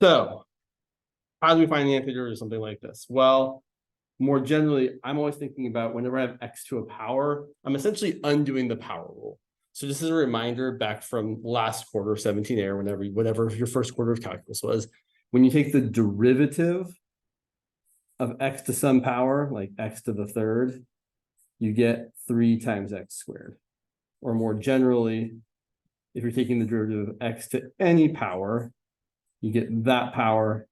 So how do we find the antiderivative of something like this? Well, more generally, I'm always thinking about whenever I have x to a power, I'm essentially undoing the power rule. So this is a reminder back from last quarter, 17A, or whatever your first quarter of calculus was. When you take the derivative of x to some power, like x to the third, you get 3 times x squared. Or more generally, if you're taking the derivative of x to any power, you get that power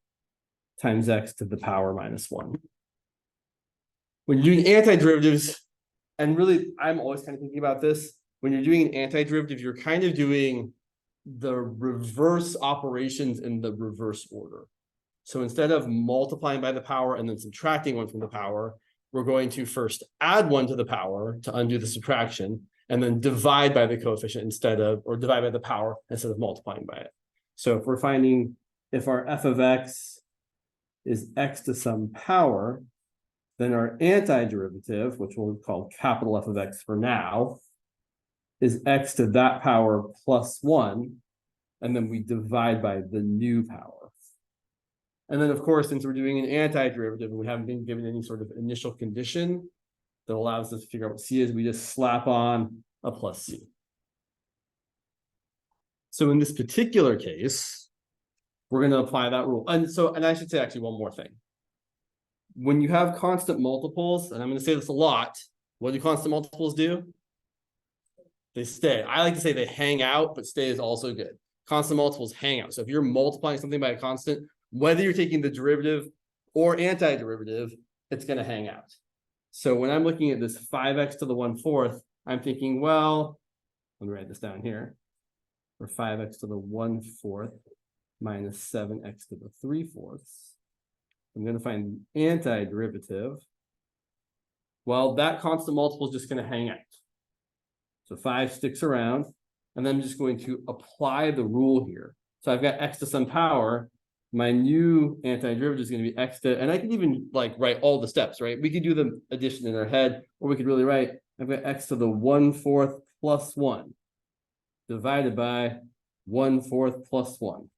times x to the power minus 1. When you're doing antiderivatives, and really, I'm always kind of thinking about this, when you're doing an antiderivative, you're kind of doing the reverse operations in the reverse order. So instead of multiplying by the power and then subtracting 1 from the power, we're going to first add 1 to the power to undo the subtraction, and then divide by the coefficient or divide by the power instead of multiplying by it. So if we're finding if our f of x is x to some power, then our antiderivative, which we'll call capital F of x for now, is x to that power plus 1, and then we divide by the new power. And then, of course, since we're doing an antiderivative and we haven't been given any sort of initial condition that allows us to figure out what c is, we just slap on a plus c. So in this particular case, we're going to apply that rule. And I should say actually one more thing. When you have constant multiples, and I'm going to say this a lot, what do constant multiples do? They stay. I like to say they hang out, but stay is also good. Constant multiples hang out. So if you're multiplying something by a constant, whether you're taking the derivative or antiderivative, it's going to hang out. So when I'm looking at this 5x to the 1/4, I'm thinking, well, let me write this down here. For 5x to the 1/4 minus 7x to the 3/4. I'm going to find the antiderivative. Well, that constant multiple is just going to hang out. So 5 sticks around, and then I'm just going to apply the rule here. So I've got x to some power. My new antiderivative is going to be x to, and I can even like write all the steps, right? We could do the addition in our head, or we could really write, I've got x to the 1/4 plus 1 divided by 1/4 plus 1.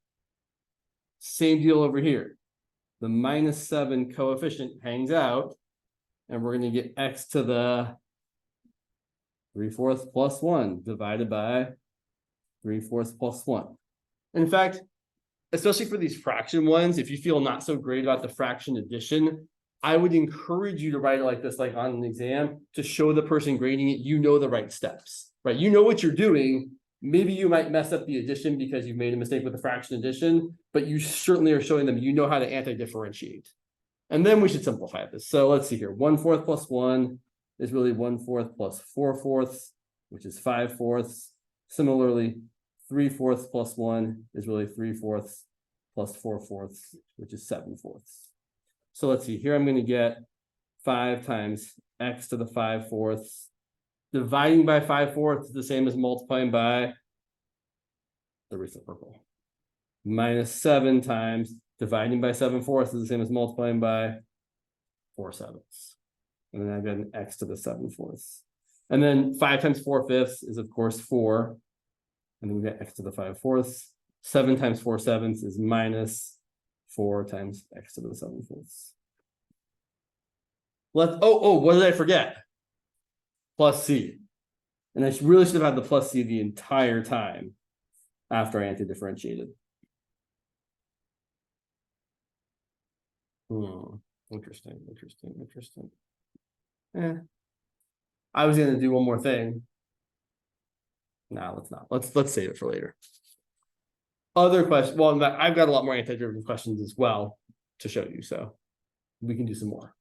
Same deal over here. The minus 7 coefficient hangs out, and we're going to get x to the 3/4 plus 1 divided by 3/4 plus 1. In fact, especially for these fraction ones, if you feel not so great about the fraction addition, I would encourage you to write it like this, like on an exam, to show the person grading it, you know the right steps, right? You know what you're doing. Maybe you might mess up the addition because you've made a mistake with the fraction addition, but you certainly are showing them you know how to anti-differentiate. And then we should simplify this. So let's see here. 1/4 plus 1 is really 1/4 plus 4/4, which is 5/4. Similarly, 3/4 plus 1 is really 3/4 plus 4/4, which is 7/4. So let's see. Here I'm going to get 5 times x to the 5/4. Dividing by 5/4 is the same as multiplying by the reciprocal. Minus 7 times dividing by 7/4 is the same as multiplying by 4/7. And then I've got an x to the 7/4. And then 5 times 4/5 is, of course, 4. And then we got x to the 5/4. 7 times 4/7 is minus 4 times x to the 7/4. What did I forget? Plus c. And I really should have had the plus c the entire time after I anti-differentiated. Interesting. I was going to do one more thing. No, let's not. Let's save it for later. Other questions. Well, I've got a lot more antiderivative questions as well to show you, so we can do some more.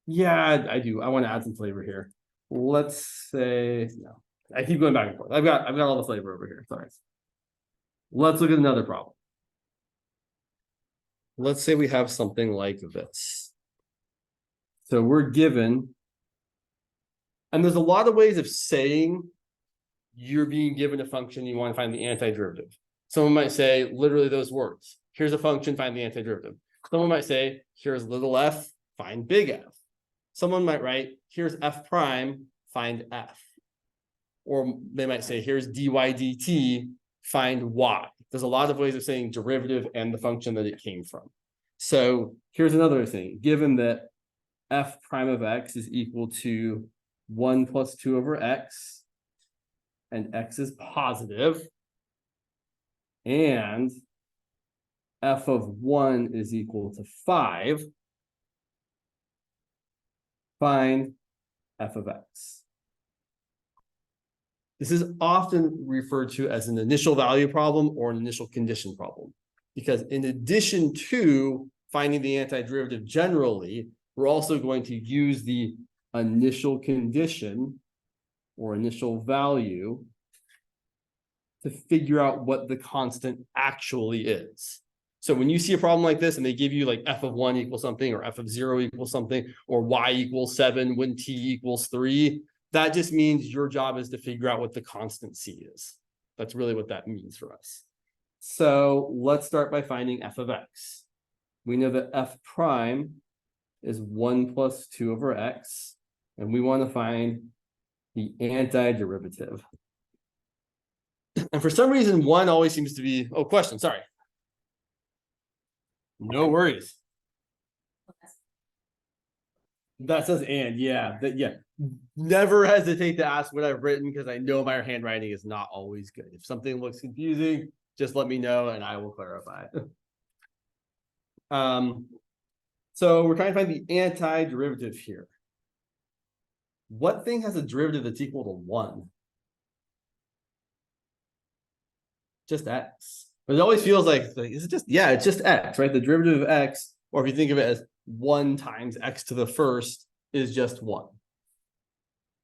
Yeah, I do. I want to add some flavor here. Let's say no. I keep going back and forth. I've got all the flavor over here. Sorry. Let's look at another problem. Let's say we have something like this. So we're given, and there's a lot of ways of saying you're being given a function, you want to find the antiderivative. Someone might say literally those words. Here's a function, find the antiderivative. Someone might say, here's little f, find big F. Someone might write, here's f prime, find f. Or they might say, here's dy dt, find y. There's a lot of ways of saying derivative and the function that it came from. So here's another thing. Given that f prime of x is equal to 1 plus 2 over x, and x is positive, and f of 1 is equal to 5, find f of x. This is often referred to as an initial value problem or an initial condition problem, because in addition to finding the antiderivative generally, we're also going to use the initial condition or initial value to figure out what the constant actually is. So when you see a problem like this and they give you like f of 1 equals something or f of 0 equals something or y equals 7 when t equals 3, that just means your job is to figure out what the constant c is. That's really what that means for us. So let's start by finding f of x. We know that f prime is 1 plus 2 over x, and we want to find the antiderivative. And for some reason, 1 always seems to be, oh, question, sorry. No worries. That says and, yeah, yeah. Never hesitate to ask what I've written because I know my handwriting is not always good. If something looks confusing, just let me know and I will clarify. So we're trying to find the antiderivative here. What thing has a derivative that's equal to 1? Just x. But it always feels like, is it just, yeah, it's just x, right? The derivative of x, or if you think of it as 1 times x to the first, is just 1.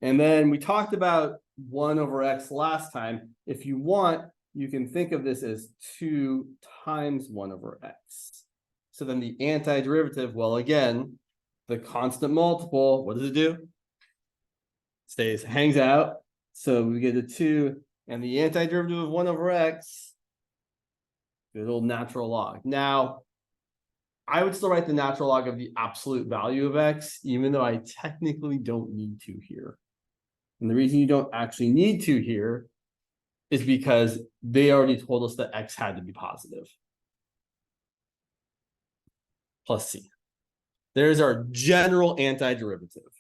And then we talked about 1 over x last time. If you want, you can think of this as 2 times 1 over x. So then the antiderivative, well, again, the constant multiple, what does it do? Stays, hangs out. So we get a 2, and the antiderivative of 1 over x, good old natural log. Now, I would still write the natural log of the absolute value of x, even though I technically don't need to here. And the reason you don't actually need to here is because they already told us that x had to be positive. Plus c. There's our general antiderivative.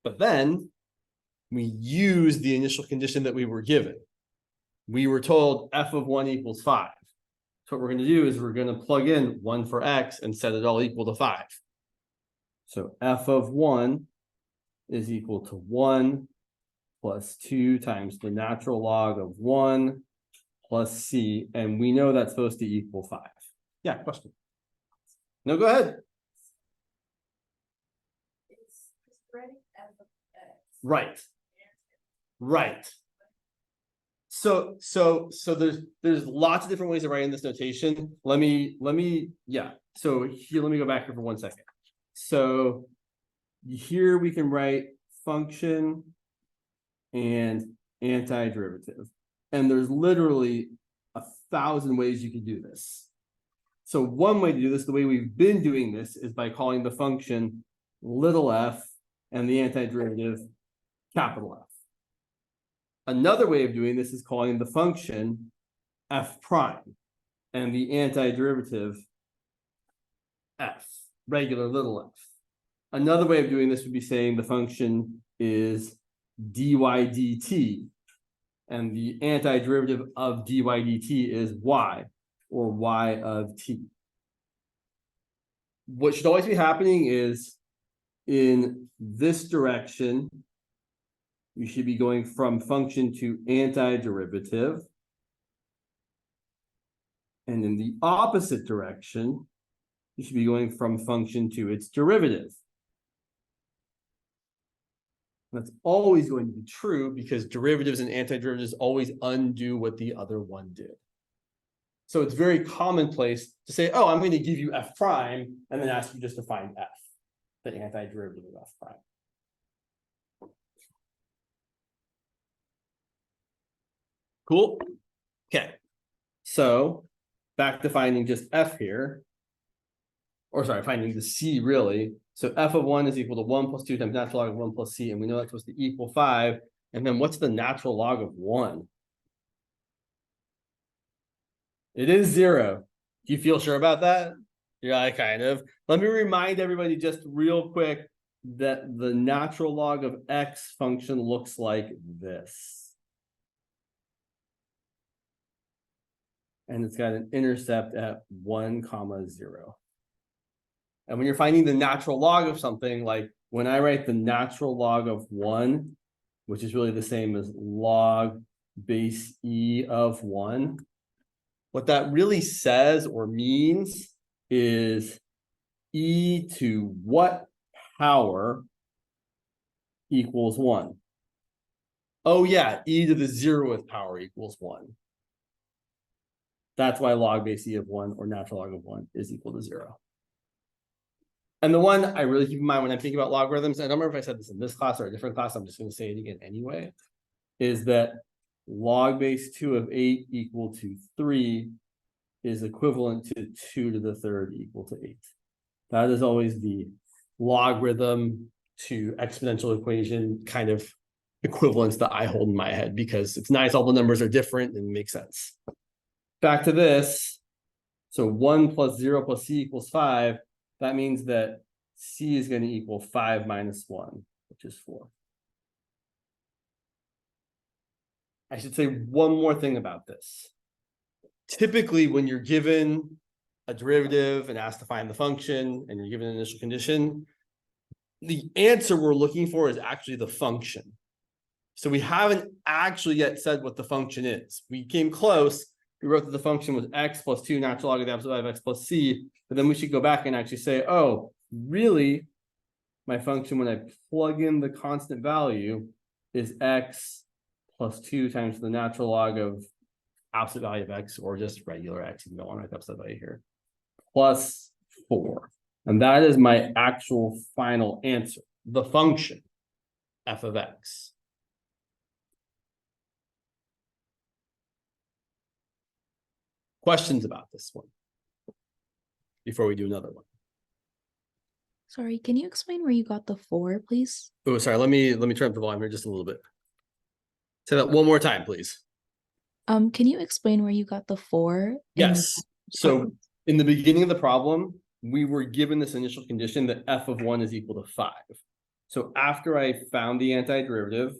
But then we use the initial condition that we were given. We were told f of 1 equals 5. So what we're going to do is we're going to plug in 1 for x and set it all equal to 5. So f of 1 is equal to 1 plus 2 times the natural log of 1 plus c, and we know that's supposed to equal 5. Yeah, question. No, go ahead. Right. Right. So there's lots of different ways of writing this notation. Let me, yeah. So here, let me go back here for 1 second. So here we can write function and antiderivative. And there's literally 1,000 ways you can do this. So one way to do this, the way we've been doing this, is by calling the function little f and the antiderivative capital F. Another way of doing this is calling the function f prime and the antiderivative f, regular little f. Another way of doing this would be saying the function is dy dt, and the antiderivative of dy dt is y, or y of t. What should always be happening is in this direction, you should be going from function to antiderivative. And in the opposite direction, you should be going from function to its derivative. That's always going to be true because derivatives and antiderivatives always undo what the other one did. So it's very commonplace to say, oh, I'm going to give you f prime and then ask you just to find f, the antiderivative of f prime. Cool. Okay. So back to finding just f here, or sorry, finding the c really. So f of 1 is equal to 1 plus 2 times natural log of 1 plus c, and we know that's supposed to equal 5. And then what's the natural log of 1? It is 0. Do you feel sure about that? Yeah, kind of. Let me remind everybody just real quick that the natural log of x function looks like this. And it's got an intercept at 1, 0. And when you're finding the natural log of something, like when I write the natural log of 1, which is really the same as log base e of 1, what that really says or means is e to what power equals 1? Oh yeah, e to the 0th power equals 1. That's why log base e of 1 or natural log of 1 is equal to 0. And the one I really keep in mind when I'm thinking about logarithms, I don't remember if I said this in this class or a different class, I'm just going to say it again anyway, is that log base 2 of 8 equal to 3 is equivalent to 2 to the 3rd equal to 8. That is always the logarithm to exponential equation kind of equivalence that I hold in my head, because it's nice, all the numbers are different and make sense. Back to this. So 1 plus 0 plus c equals 5. That means that c is going to equal 5 minus 1, which is 4. I should say one more thing about this. Typically, when you're given a derivative and asked to find the function, and you're given an initial condition, the answer we're looking for is actually the function. So we haven't actually yet said what the function is. We came close. We wrote that the function was x plus 2 natural log of the absolute value of x plus c, but then we should go back and actually say, oh, really, my function, when I plug in the constant value, is x plus 2 times the natural log of absolute value of x, or just regular x, you don't want to write the absolute value here, plus 4. And that is my actual final answer, the function f of x. Questions about this one before we do another one? Sorry, can you explain where you got the 4, please? Oh, sorry. Let me turn up the volume here just a little bit. Say that one more time, please. Can you explain where you got the 4? Yes. So in the beginning of the problem, we were given this initial condition that f of 1 is equal to 5. So after I found the antiderivative,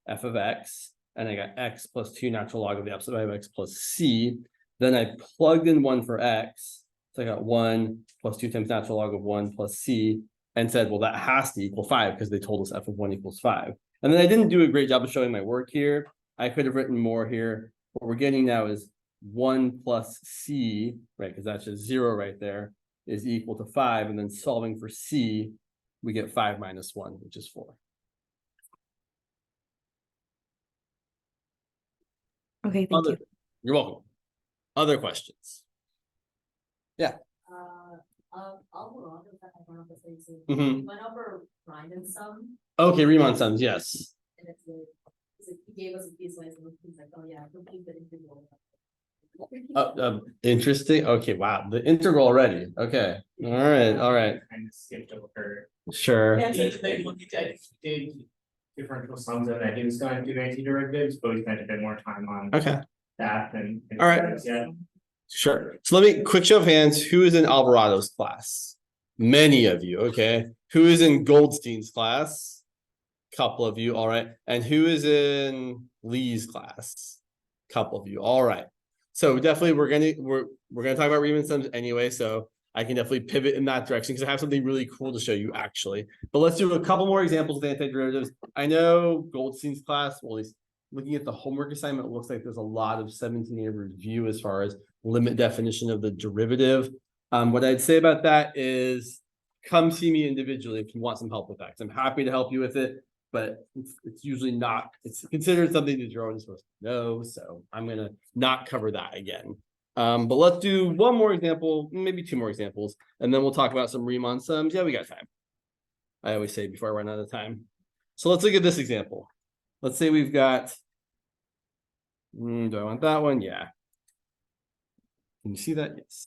f of x, and I got x plus 2 natural log of the absolute value of x plus c, then I plugged in 1 for x. So I got 1 plus 2 times natural log of 1 plus c, and said, well, that has to equal 5 because they told us f of 1 equals 5. And then I didn't do a great job of showing my work here. I could have written more here. What we're getting now is 1 plus c, right, because that's just 0 right there, is equal to 5. And then solving for c, we get 5 minus 1, which is 4. Okay, thank you. You're welcome. Other questions? Yeah. We went over Riemann sum. Okay, Riemann sums, yes. And it's like, he gave us a piece like, he's like, oh yeah, complete the integral. Interesting. Okay, wow. The integral already. Okay. All right. All right. Kind of skipped over. Sure. Yeah, they did differential sums and I was going to do antiderivatives, but we spent a bit more time on Okay. that than All right. Yeah. Sure. So let me quick show of hands. Who is in Alvarado's class? Many of you. Okay. Who is in Goldstein's class? Couple of you. All right. And who is in Lee's class? Couple of you. All right. So definitely we're gonna talk about Riemann sums anyway. So I can definitely pivot in that direction because I have something really cool to show you actually. But let's do a couple more examples of antiderivatives. I know Goldstein's class, well, at least looking at the homework assignment, it looks like there's a lot of 17A review as far as limit definition of the derivative. What I'd say about that is come see me individually if you want some help with that. 'Cause I'm happy to help you with it, but it's usually not, it's considered something that you're already supposed to know. So I'm gonna not cover that again. But let's do one more example, maybe two more examples, and then we'll talk about some Riemann sums. Yeah, we got time. I always say before I run out of time. So let's look at this example. Let's say we've got, do I want that one? Yeah. Can you see that? Yes.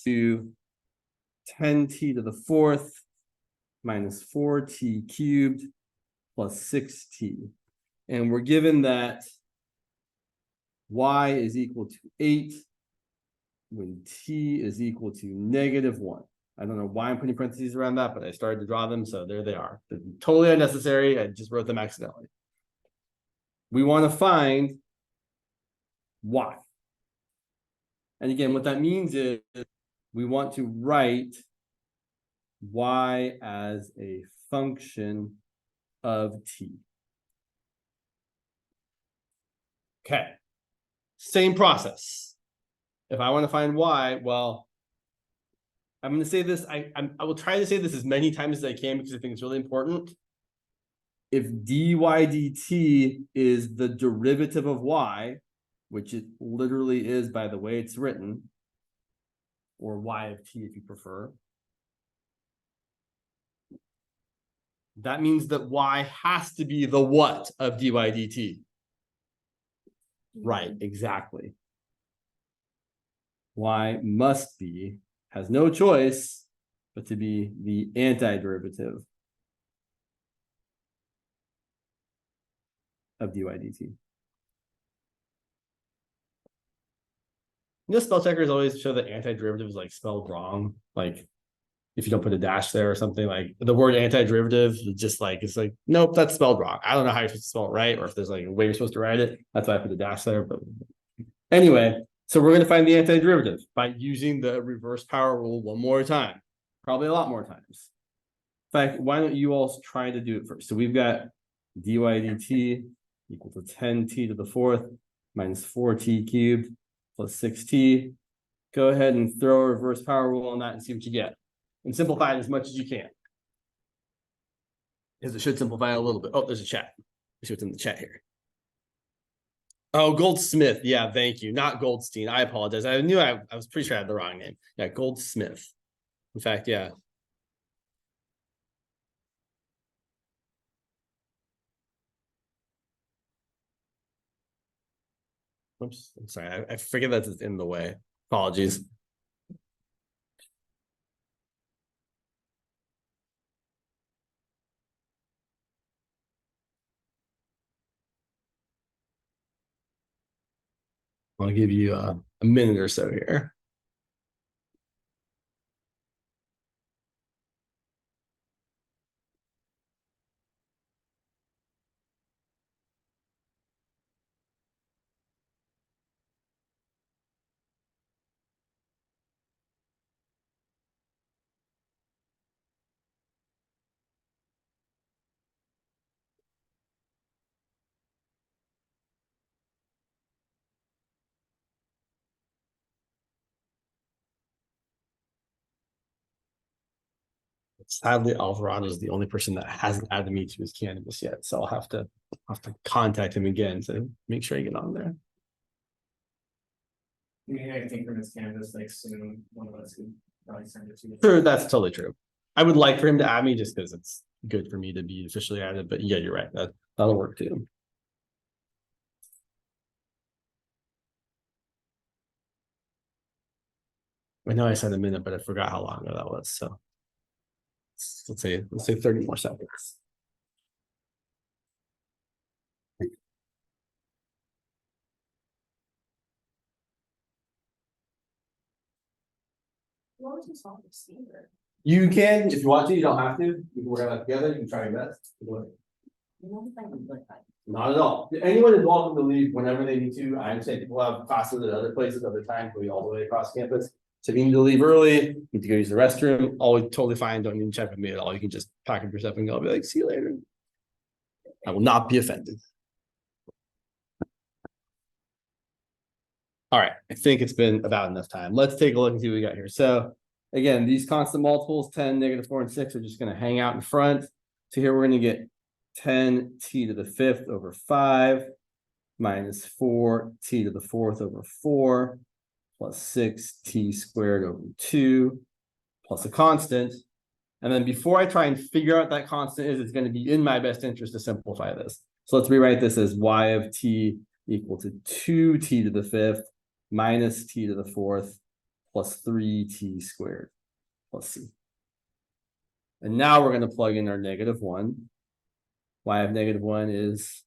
To 10t to the fourth minus 4t cubed plus 6t. And we're given that y is equal to 8 when t is equal to -1. I don't know why I'm putting parentheses around that, but I started to draw them, so there they are. They're totally unnecessary. I just wrote them accidentally. We want to find y. And again, what that means is we want to write y as a function of t. Okay. Same process. If I want to find y, well, I'm going to say this. I will try to say this as many times as I can because I think it's really important. If dy dt is the derivative of y, which it literally is by the way it's written, or y of t if you prefer, that means that y has to be the what of dy dt? Right, exactly. Y must be, has no choice but to be the antiderivative of dy dt. Spell checkers always show that antiderivative is like spelled wrong. Like if you don't put a dash there or something, like the word antiderivative is just like, it's like, nope, that's spelled wrong. I don't know how you're supposed to spell it right, or if there's like a way you're supposed to write it. That's why I put the dash there. But anyway, so we're going to find the antiderivative by using the reverse power rule one more time, probably a lot more times. In fact, why don't you all try to do it first? So we've got dy dt equal to 10t to the fourth minus 4t cubed plus 6t. Go ahead and throw a reverse power rule on that and see what you get. And simplify it as much as you can. Because it should simplify a little bit. Oh, there's a chat. Let's see what's in the chat here. Oh, Goldsmith. Yeah, thank you. Not Goldstein. I apologize. I knew I was pretty sure I had the wrong name. Yeah, Goldsmith. In fact, yeah. Oops, I'm sorry. I forget that it's in the way. Apologies. I'll give you a minute or so here. Sadly, Alvarado is the only person that hasn't added me to his canvas yet, so I'll have to contact him again to make sure I get on there. Maybe I think from his canvas, like soon, one of us could probably send it to you. Sure, that's totally true. I would like for him to add me just because it's good for me to be officially added, but yeah, you're right. That'll work too. I know I said a minute, but I forgot how long ago that was. So let's say 30 more seconds. What was your song receiver? You can, if you want to, you don't have to. You can work on that together. You can try your best. Not at all. Anyone is welcome to leave whenever they need to. I understand people have classes at other places, other times, we all the way across campus. So if you need to leave early, need to go use the restroom, always totally fine. Don't need to check with me at all. You can just pack up your stuff and go. I'll be like, see you later. I will not be offended. All right, I think it's been about enough time. Let's take a look and see what we got here. So again, these constant multiples, 10, -4, and 6 are just going to hang out in front. So here we're going to get 10t to the fifth over 5 minus 4t to the fourth over 4 plus 6t squared over 2 plus a constant. And then before I try and figure out what that constant is, it's going to be in my best interest to simplify this. So let's rewrite this as y of t equal to 2t to the fifth minus t to the fourth plus 3t squared plus c. And now we're going to plug in our -1. Y of -1 is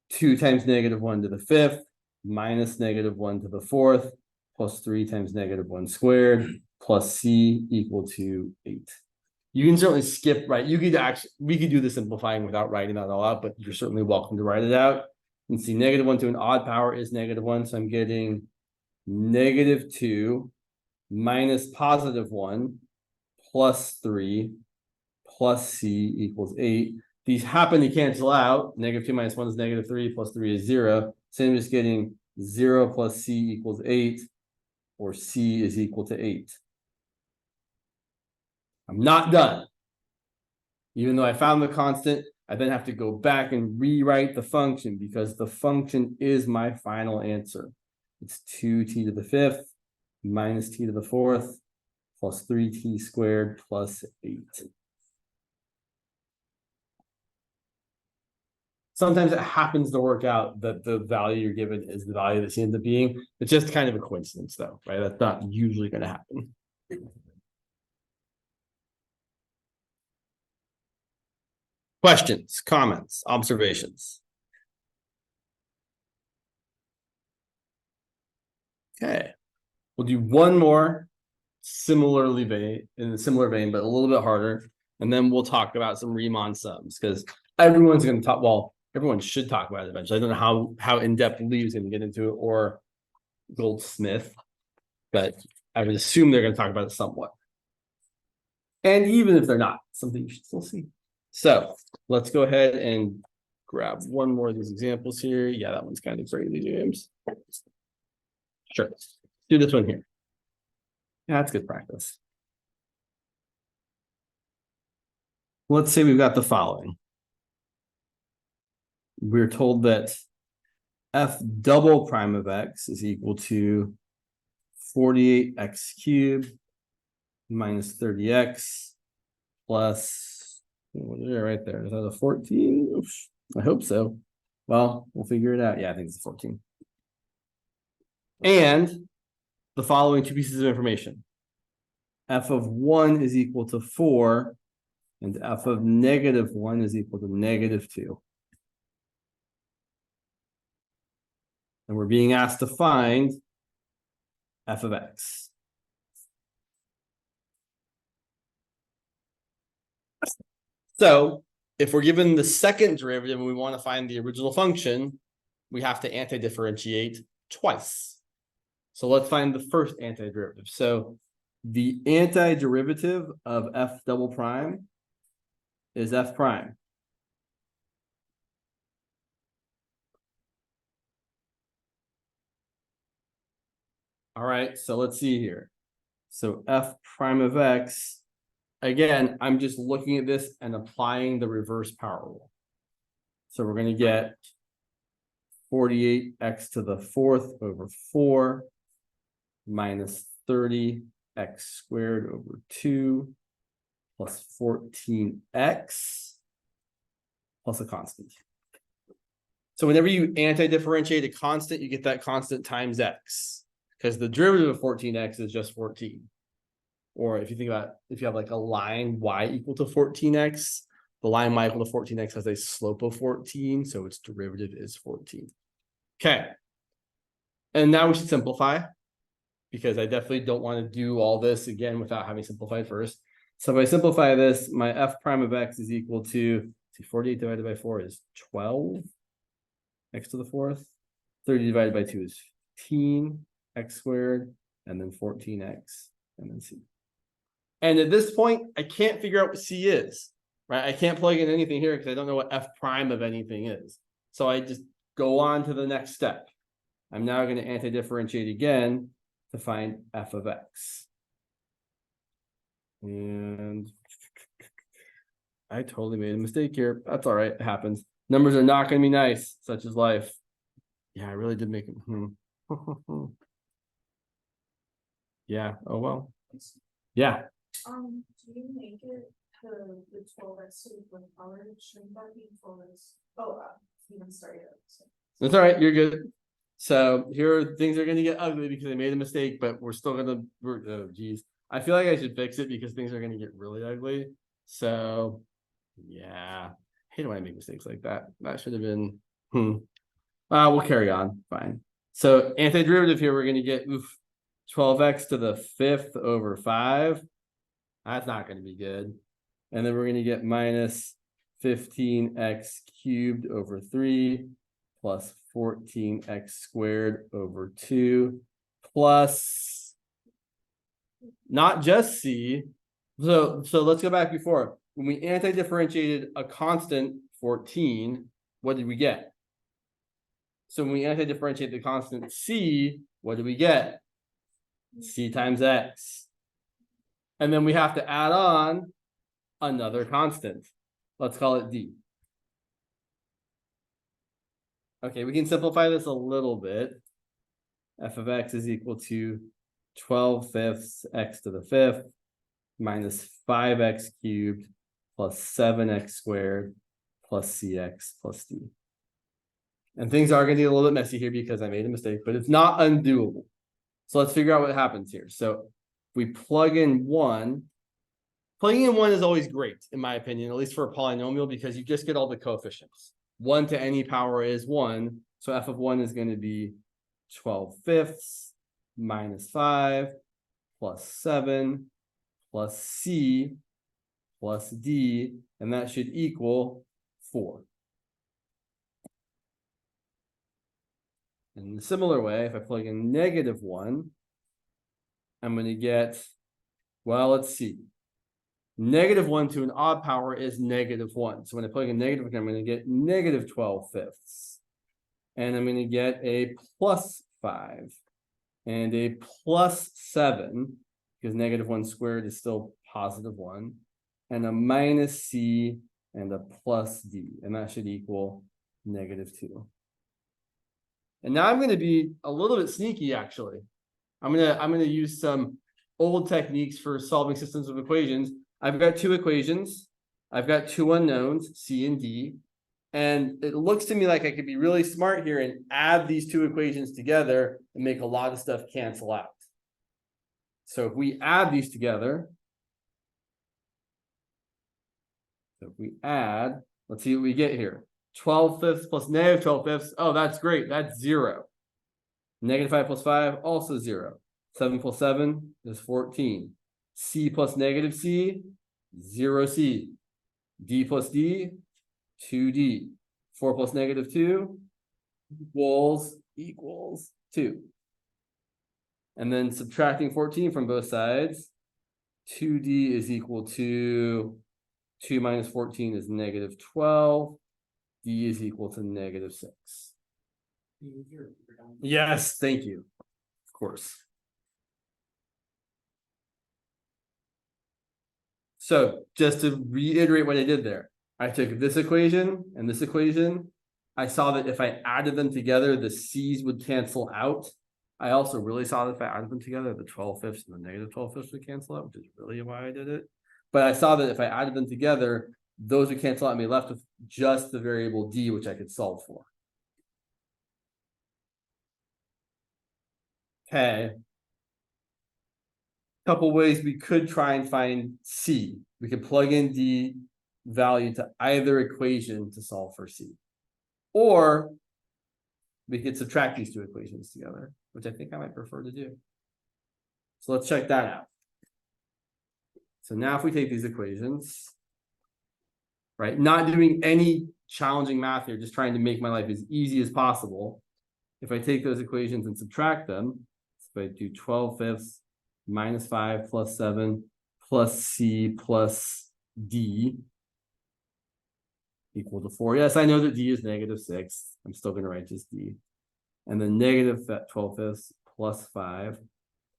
2 times -1 to the 5th minus -1 to the 4th plus 3 times -1 squared plus c equal to 8. You can certainly skip, right? You could actually, we could do the simplifying without writing that all out, but you're certainly welcome to write it out. And see, -1 to an odd power is -1. So I'm getting -2 minus +1 plus 3 plus c equals 8. These happen to cancel out. -2 minus 1 is -3 plus 3 is 0. So I'm just getting 0 plus c equals 8, or c is equal to 8. I'm not done. Even though I found the constant, I then have to go back and rewrite the function because the function is my final answer. It's 2t to the 5th minus t to the 4th plus 3t squared plus 8. Sometimes it happens to work out that the value you're given is the value that ends up being. It's just kind of a coincidence though, right? That's not usually going to happen. Questions, comments, observations? Okay, we'll do one more similarly vein, in a similar vein, but a little bit harder. And then we'll talk about some Riemann sums because everyone's going to talk, well, everyone should talk about it eventually. I don't know how in-depth Lee's going to get into it or Goldsmith, but I would assume they're going to talk about it somewhat. And even if they're not, something you should still see. So let's go ahead and grab one more of these examples here. Yeah, that one's kind of crazy, James. Sure. Do this one here. Yeah, that's good practice. Let's say we've got the following. We're told that f double prime of x is equal to 48x cubed minus 30x plus, what is it right there? Is that a 14? Oops, I hope so. Well, we'll figure it out. Yeah, I think it's a 14. And the following two pieces of information. F of 1 is equal to 4, and f of -1 is equal to -2. And we're being asked to find f of x. So if we're given the second derivative and we want to find the original function, we have to antidifferentiate twice. So let's find the first antiderivative. So the antiderivative of f double prime is f prime. All right, so let's see here. So f prime of x, again, I'm just looking at this and applying the reverse power rule. So we're going to get 48x to the 4th over 4 minus 30x squared over 2 plus 14x plus a constant. So whenever you antidifferentiate a constant, you get that constant times x, because the derivative of 14x is just 14. Or if you think about, if you have like a line y equal to 14x, the line y equal to 14x has a slope of 14, so its derivative is 14. Okay. And now we should simplify, because I definitely don't want to do all this again without having simplified first. So if I simplify this, my f prime of x is equal to, see, 48 divided by 4 is 12, x to the 4th. 30 divided by 2 is 15, x squared, and then 14x, and then c. And at this point, I can't figure out what c is, right? I can't plug in anything here because I don't know what f prime of anything is. So I just go on to the next step. I'm now going to antidifferentiate again to find f of x. And I totally made a mistake here. That's all right. It happens. Numbers are not going to be nice. Such is life. Yeah, I really did make it. Yeah. Oh, well. Yeah. Do you make it to the 12x to the 1 power? Shouldn't that be 12x? Oh, even started. So. That's all right. You're good. So here things are going to get ugly because I made a mistake, but we're still going to, oh geez. I feel like I should fix it because things are gonna get really ugly. So yeah, I hate when I make mistakes like that. That should have been we'll carry on. Fine. So antiderivative here, we're gonna get 12x to the 5th over 5. That's not gonna be good. And then we're gonna get minus 15x cubed over 3 plus 14x squared over 2 plus not just c. So let's go back before. When we anti-differentiated a constant 14, what did we get? So when we anti-differentiate the constant c, what do we get? C times x. And then we have to add on another constant. Let's call it d. Okay, we can simplify this a little bit. F of x is equal to 12/5 x to the 5th minus 5x cubed plus 7x squared plus cx plus d. And things are going to get a little bit messy here because I made a mistake, but it's not undoable. So let's figure out what happens here. So if we plug in 1, plugging in 1 is always great, in my opinion, at least for a polynomial, because you just get all the coefficients. 1 to any power is 1. So f of 1 is going to be 12/5 minus 5 plus 7 plus c plus d, and that should equal 4. In a similar way, if I plug in -1, I'm going to get, well, let's see. -1 to an odd power is -1. So when I plug in negative, I'm going to get -12/5. And I'm going to get a plus 5 and a plus 7, because -1 squared is still positive 1, and a minus c and a plus d, and that should equal -2. And now I'm going to be a little bit sneaky, actually. I'm gonna use some old techniques for solving systems of equations. I've got 2 equations. I've got 2 unknowns, c and d. And it looks to me like I could be really smart here and add these 2 equations together and make a lot of stuff cancel out. So if we add these together, let's see what we get here. 12/5 plus -12/5. Oh, that's great. That's 0. -5 plus 5, also 0. 7 plus 7 is 14. C plus -c, 0c. D plus d, 2d. 4 plus -2 equals 2. And then subtracting 14 from both sides, 2d is equal to 2 minus 14 is -12. D is equal to -6. Yes, thank you. Of course. So just to reiterate what I did there, I took this equation and this equation. I saw that if I added them together, the c's would cancel out. I also really saw that if I added them together, the 12/5 and the -12/5 would cancel out, which is really why I did it. But I saw that if I added them together, those would cancel out and be left with just the variable d, which I could solve for. Okay. Couple ways we could try and find c. We could plug in d value to either equation to solve for c. Or we could subtract these 2 equations together, which I think I might prefer to do. So let's check that out. So now if we take these equations, right, not doing any challenging math here, just trying to make my life as easy as possible. If I take those equations and subtract them, so if I do 12/5 minus 5 plus 7 plus c plus d equal to 4. Yes, I know that d is -6. I'm still going to write just d. And then -12/5 plus 5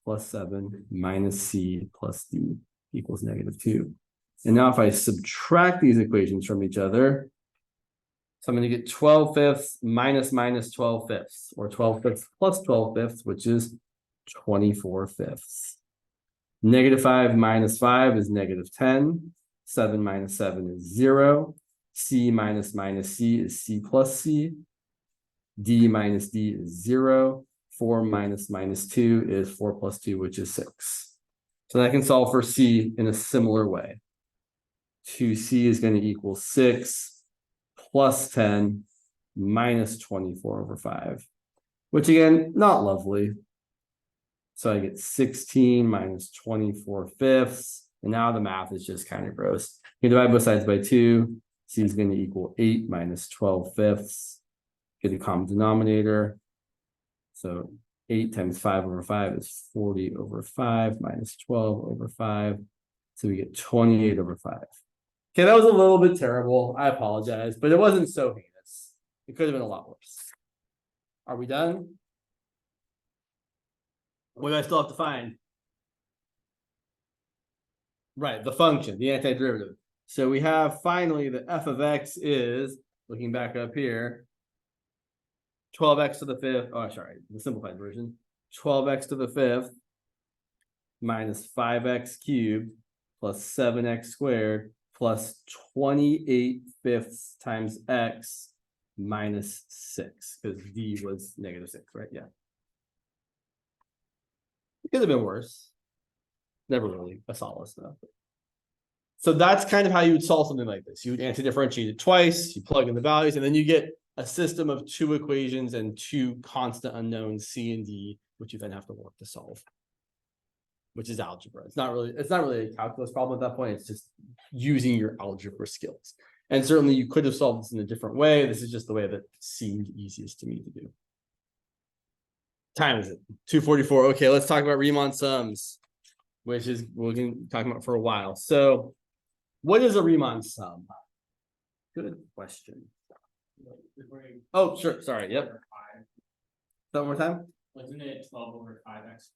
plus 7 minus c plus d equals -2. And now if I subtract these equations from each other, so I'm going to get 12/5 minus 12/5, or 12/5 plus 12/5, which is 24/5. -5 minus 5 is -10. 7 minus 7 is 0. C minus c is c plus c. D minus d is 0. 4 minus 2 is 4 plus 2, which is 6. So I can solve for C in a similar way. 2C is going to equal 6 plus 10 minus 24 over 5, which again, not lovely. So I get 16 minus 24 fifths. And now the math is just kind of gross. You divide both sides by 2. C is going to equal 8 minus 12 fifths. Get a common denominator. So 8 times 5 over 5 is 40 over 5 minus 12 over 5. So we get 28 over 5. Okay, that was a little bit terrible. I apologize, but it wasn't so heinous. It could have been a lot worse. Are we done? What do I still have to find? Right, the function, the antiderivative. So we have finally the f of x is, looking back up here, 12x to the fifth, oh, sorry, the simplified version, 12x to the fifth minus 5x cubed plus 7x squared plus 28 fifths times x minus 6, because d was -6, right? Yeah. It could have been worse. Never really a solace though. So that's kind of how you would solve something like this. You would anti-differentiate it twice, you plug in the values, and then you get a system of 2 equations and 2 constant unknowns, C and D, which you then have to work to solve, which is algebra. It's not really a calculus problem at that point. It's just using your algebra skills. And certainly you could have solved this in a different way. This is just the way that seemed easiest to me to do. Time is it? 2:44. Okay, let's talk about Riemann sums, which is we're going to be talking about for a while. So what is a Riemann sum? Good question. Oh, sure. Sorry. Yep. One more time. Wasn't it 12 over 5x?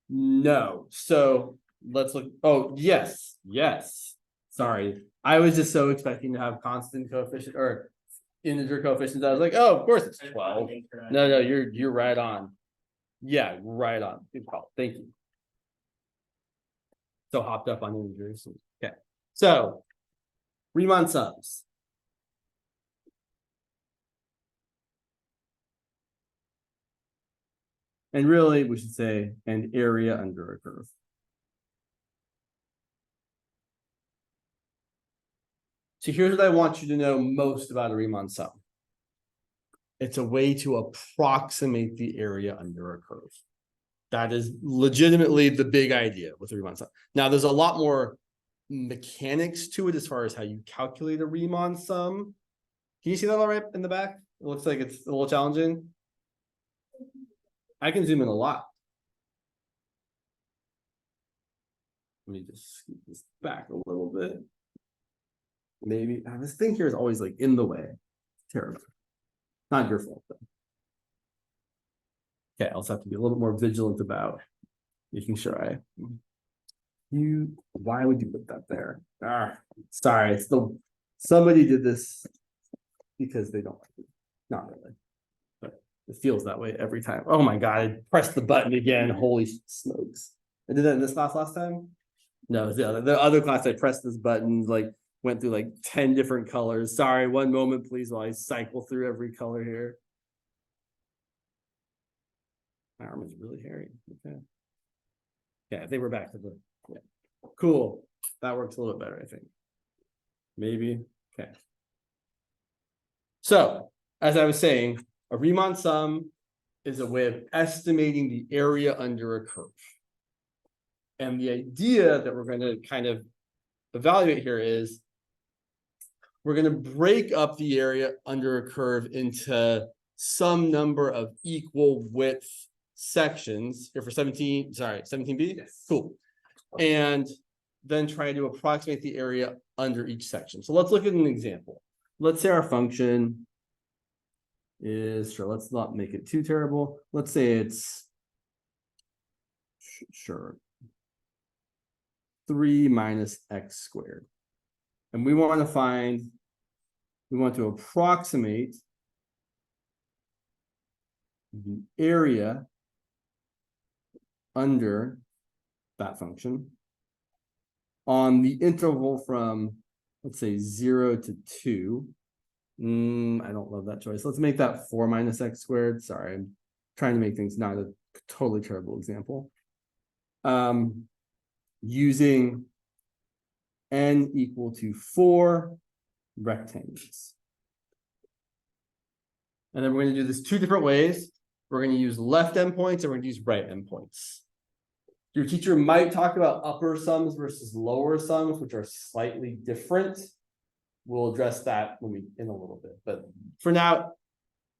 No. So let's look. Oh, yes. Sorry. I was just so expecting to have constant coefficient or integer coefficients. I was like, oh, of course it's 12. No, you're right on. Yeah, right on. Good call. Thank you. So hopped up on integers. Okay. So Riemann sums. And really, we should say an area under a curve. So here's what I want you to know most about a Riemann sum. It's a way to approximate the area under a curve. That is legitimately the big idea with a Riemann sum. Now, there's a lot more mechanics to it as far as how you calculate a Riemann sum. Can you see that all right in the back? It looks like it's a little challenging. I can zoom in a lot. Let me just scoot this back a little bit. Maybe this thing here is always like in the way. It's terrible. Not your fault though. Okay, I'll also have to be a little bit more vigilant about making sure why would you put that there? Sorry, it's somebody did this because they don't like it. Not really. But it feels that way every time. Oh my god, I pressed the button again. Holy smokes. I did that in this class last time? No, the other class I pressed this button, like went through like 10 different colors. Sorry, one moment, please, while I cycle through every color here. My arm is really hairy. Okay. Yeah, I think we're back to the cool. That works a little bit better, I think. Maybe. Okay. So, as I was saying, a Riemann sum is a way of estimating the area under a curve. And the idea that we're going to kind of evaluate here is we're going to break up the area under a curve into some number of equal width sections here for 17B. Yes. Cool. And then try to approximate the area under each section. So let's look at an example. Let's say our function is, sure, let's not make it too terrible. Let's say it's, sure, 3 minus x squared. And we want to approximate the area under that function on the interval from, let's say, 0 to 2. I don't love that choice. Let's make that 4 minus x squared. Sorry, I'm trying to make things not a totally terrible example. Using n equal to 4 rectangles. And then we're going to do this 2 different ways. We're going to use left endpoints and we're going to use right endpoints. Your teacher might talk about upper sums versus lower sums, which are slightly different. We'll address that in a little bit. But for now,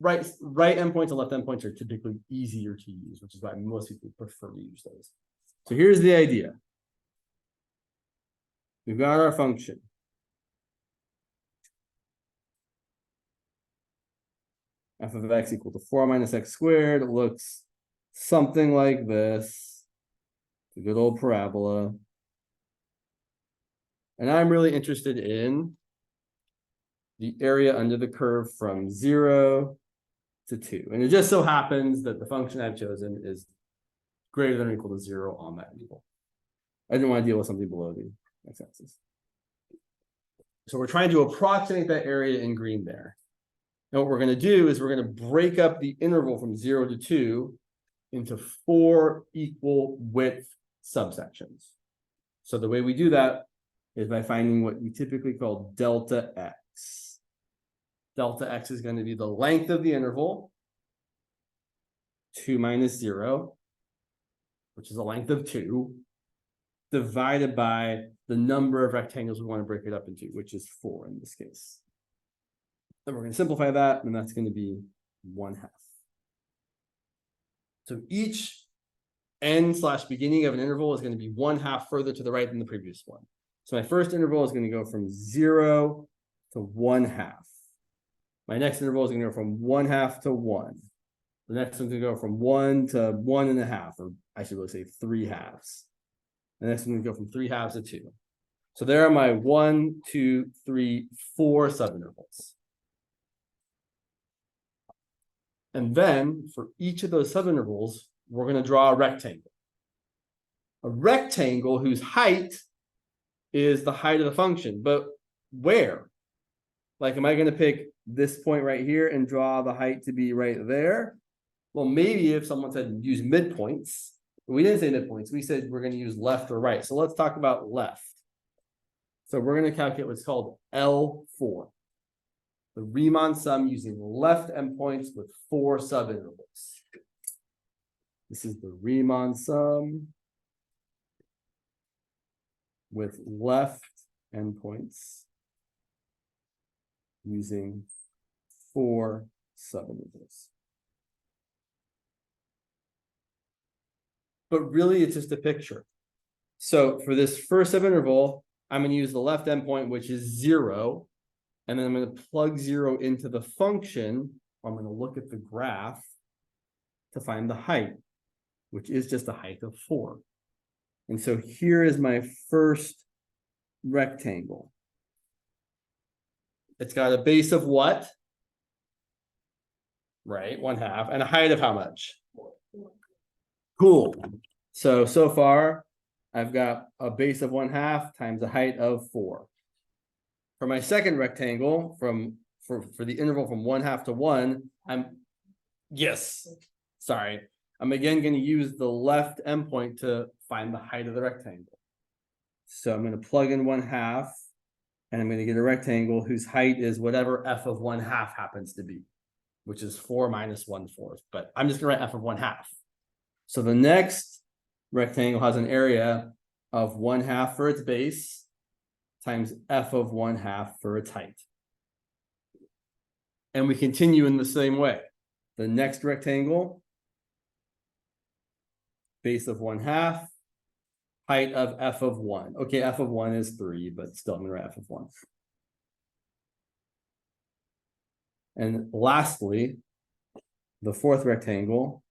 right endpoints and left endpoints are typically easier to use, which is why most people prefer to use those. So here's the idea. We've got our function. F of x equal to 4 minus x squared. It looks something like this. It's a good old parabola. And I'm really interested in the area under the curve from 0 to 2. And it just so happens that the function I've chosen is greater than or equal to 0 on that angle. I didn't want to deal with something below the x-axis. So we're trying to approximate that area in green there. And what we're going to do is we're going to break up the interval from 0 to 2 into 4 equal width subsections. So the way we do that is by finding what we typically call delta x. Delta x is going to be the length of the interval, 2 minus 0, which is a length of 2, divided by the number of rectangles we want to break it up into, which is 4 in this case. Then we're going to simplify that, and that's going to be 1/2. So each n/beginning of an interval is going to be 1/2 further to the right than the previous one. So my first interval is going to go from 0 to 1/2. My next interval is going to go from 1/2 to 1. The next one's going to go from 1 to 1.5, or I should really say 3/2. The next one's going to go from 3/2 to 2. So there are my 1, 2, 3, 4 subintervals. And then for each of those subintervals, we're going to draw a rectangle. A rectangle whose height is the height of the function, but where? Like, am I going to pick this point right here and draw the height to be right there? Well, maybe if someone said use midpoints. We didn't say midpoints. We said we're going to use left or right. So let's talk about left. So we're going to calculate what's called L4. The Riemann sum using left endpoints with 4 subintervals. This is the Riemann sum with left endpoints using 4 subintervals. But really, it's just a picture. So for this first subinterval, I'm going to use the left endpoint, which is 0. And then I'm going to plug 0 into the function. I'm going to look at the graph to find the height, which is just a height of 4. And so here is my first rectangle. It's got a base of what? Right, 1/2, and a height of how much? Cool. So far, I've got a base of 1/2 times a height of 4. For my second rectangle, for the interval from 1/2 to 1, I'm again going to use the left endpoint to find the height of the rectangle. So I'm going to plug in 1/2, and I'm going to get a rectangle whose height is whatever f of 1/2 happens to be, which is 4 minus 1/4. But I'm just going to write f of 1/2. So the next rectangle has an area of 1/2 for its base times f of 1/2 for its height. And we continue in the same way. The next rectangle, base of 1/2, height of f of 1. Okay, f of 1 is 3, but still I'm going to write f of 1. And lastly, the fourth rectangle,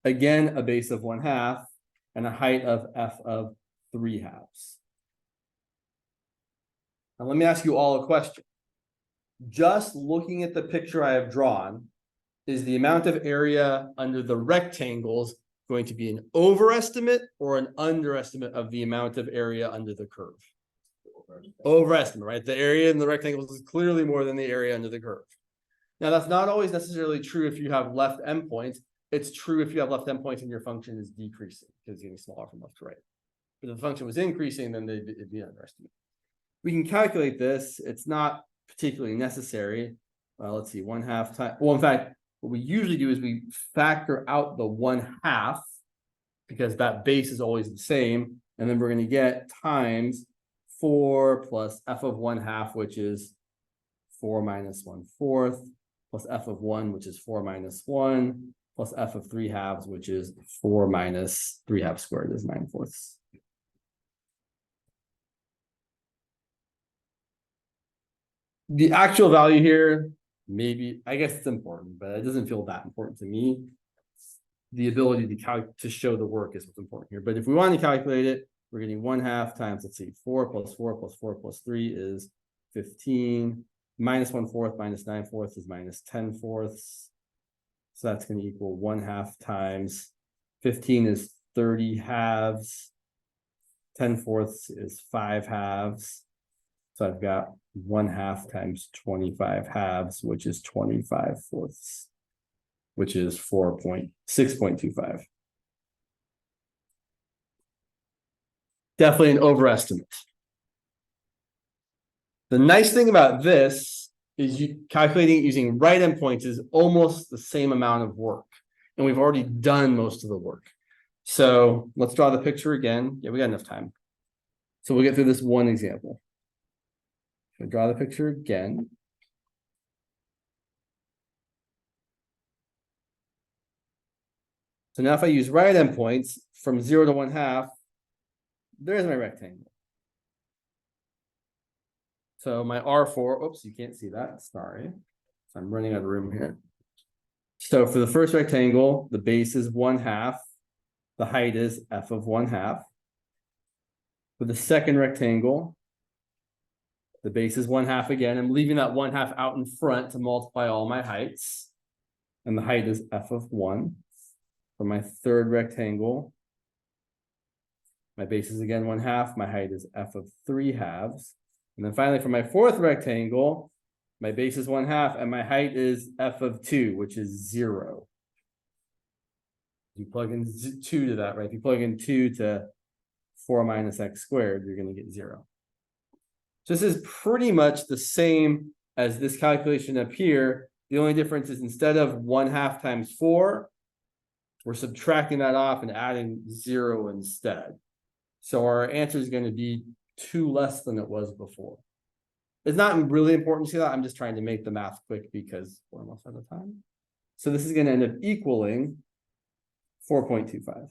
again, a base of 1/2 and a height of f of 3/2. Now, let me ask you all a question. Just looking at the picture I have drawn, is the amount of area under the rectangles going to be an overestimate or an underestimate of the amount of area under the curve? Overestimate, right? The area in the rectangles is clearly more than the area under the curve. Now, that's not always necessarily true if you have left endpoints. it's true if you have left endpoints and your function is decreasing because it's getting smaller from left to right. But if the function was increasing, then it'd be underestimated. We can calculate this. It's not particularly necessary. Let's see, 1/2 time. Well, in fact, what we usually do is we factor out the 1/2 because that base is always the same. And then we're going to get times 4 plus f of 1/2, which is 4 minus 1/4, plus f of 1, which is 4 minus 1, plus f of 3/2, which is 4 minus 3/2 squared is 9/4. The actual value here, maybe, I guess it's important, but it doesn't feel that important to me. The ability to show the work is what's important here. But if we want to calculate it, we're getting 1/2 times, let's see, 4 plus 4 plus 4 plus 3 is 15. Minus 1/4 minus 9/4 is minus 10/4. So that's going to equal 1/2 times 15 is 30 halves. 10/4 is 5 halves. So I've got 1/2 times 25 halves, which is 25/4, which is 6.25. Definitely an overestimate. The nice thing about this is calculating it using right endpoints is almost the same amount of work. And we've already done most of the work. So let's draw the picture again. Yeah, we got enough time. So we'll get through this one example. So draw the picture again. So now if I use right endpoints from 0 to 1/2, there's my rectangle. So my R4, oops, you can't see that, sorry. So I'm running out of room here. So for the first rectangle, the base is 1/2. The height is f of 1/2. For the second rectangle, the base is 1/2 again. I'm leaving that 1/2 out in front to multiply all my heights. And the height is f of 1. For my third rectangle, my base is again 1/2. My height is f of 3/2. And then finally, for my fourth rectangle, my base is 1/2 and my height is f of 2, which is 0. You plug in 2 to that, right? If you plug in 2 to 4 minus x squared, you're going to get 0. So this is pretty much the same as this calculation up here. The only difference is instead of 1/2 times 4, we're subtracting that off and adding 0 instead. So our answer is going to be 2 less than it was before. It's not really important to see that. I'm just trying to make the math quick because we're almost out of time. So this is going to end up equaling 4.25.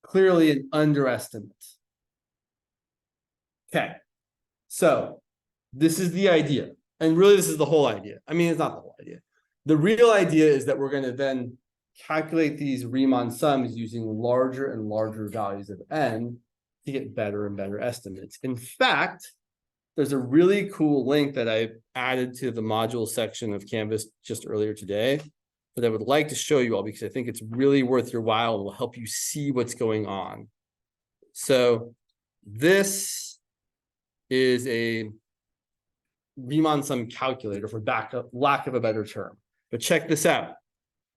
Clearly an underestimate. Okay, so this is the idea. And really, this is the whole idea. I mean, it's not the whole idea. The real idea is that we're going to then calculate these Riemann sums using larger and larger values of n to get better and better estimates. In fact, there's a really cool link that I added to the module section of Canvas just earlier today that I would like to show you all because I think it's really worth your while and will help you see what's going on. So this is a Riemann sum calculator for lack of a better term. But check this out.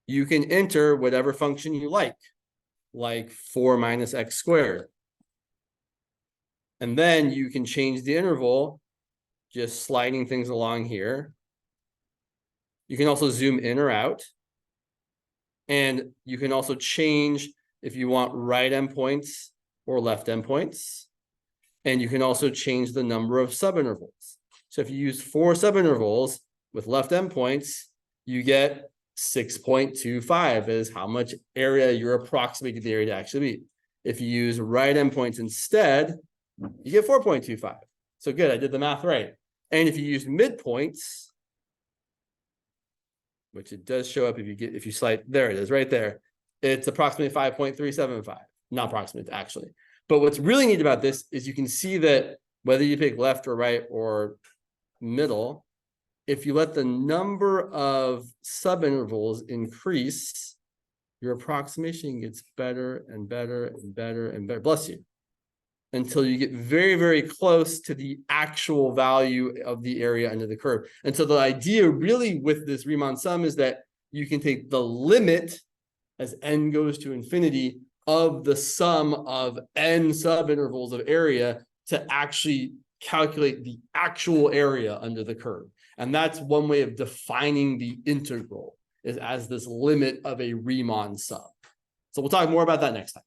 You can enter whatever function you like 4 minus x squared. And then you can change the interval, just sliding things along here. You can also zoom in or out. And you can also change if you want right endpoints or left endpoints. And you can also change the number of subintervals. So if you use 4 subintervals with left endpoints, you get 6.25 is how much area you're approximating the area to actually be. If you use right endpoints instead, you get 4.25. So good, I did the math right. And if you use midpoints, which it does show up if you slide, there it is right there. It's approximately 5.375, not approximate actually. But what's really neat about this is you can see that whether you pick left or right or middle, if you let the number of subintervals increase, your approximation gets better and better and better and better. Bless you. until you get very, very close to the actual value of the area under the curve. And so the idea really with this Riemann sum is that you can take the limit as n goes to infinity of the sum of n subintervals of area to actually calculate the actual area under the curve. And that's one way of defining the integral, is as this limit of a Riemann sum. So we'll talk more about that next time.